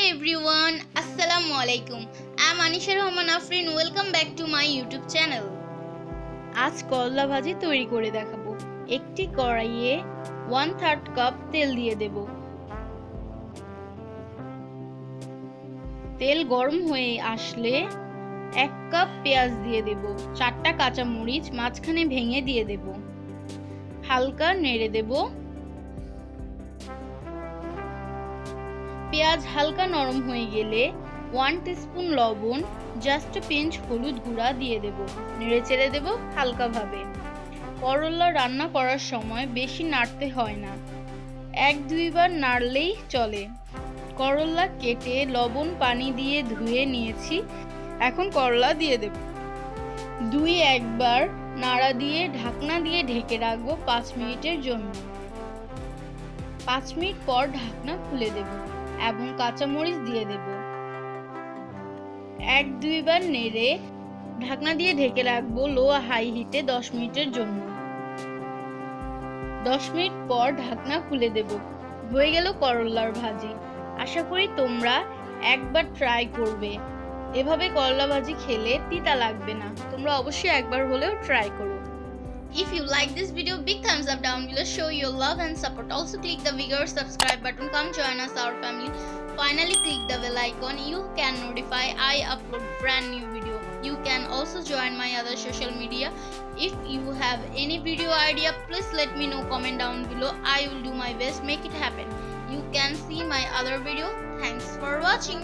everyone, Assalamualaikum. I'm Anisha Rahman Afrin. Welcome back to my YouTube channel. আজ করলা ভাজি তৈরি করে দেখাবো। একটি কড়াইয়ে 1/3 কাপ তেল দিয়ে দেব। তেল গরম হয়ে আসলে 1 কাপ পেঁয়াজ দিয়ে দেব। 4টা কাঁচা মরিচ মাঝখানে ভেঙে দিয়ে দেব। হালকা নেড়ে দেব। পেঁয়াজ হালকা নরম হয়ে গেলে 1 টিস্পুন লবণ, জাস্ট পিঞ্চ হলুদ গুঁড়া দিয়ে দেব। নেড়ে চেড়ে দেব হালকাভাবে। করলা রান্না করার সময় বেশি নাড়তে হয় না, 1-2 বার নাড়লেই চলে। করলা কেটে লবণ পানি দিয়ে ধুয়ে নিয়েছি। এখন করলা দিয়ে দেব। 2-1 বার নাড়া দিয়ে ঢাকনা দিয়ে ঢেকে রাখবো 5 মিনিটের জন্য। 5 মিনিট পর ঢাকনা খুলে দেব এবং কাঁচামরিচ দিয়ে দেব। 1-2 বার নেড়ে ঢাকনা দিয়ে ঢেকে রাখবো লো হাই হিটে 10 মিনিটের জন্য। 10 মিনিট পর ঢাকনা খুলে দেব। হয়ে গেল করলার ভাজি। আশা করি তোমরা একবার ট্রাই করবে। এভাবে করলা ভাজি খেলে তিতা লাগবে না। তোমরা অবশ্যই একবার হলেও ট্রাই করো। If you like this video, big thumbs up down below, show your love and support. Also click the bigger subscribe button. Come join us, our family. Finally click the bell icon. You can notify I upload brand new video. You can also join my other social media. If you have any video idea, please let me know, comment down below. I will do my best make it happen. You can see my other video. Thanks for watching.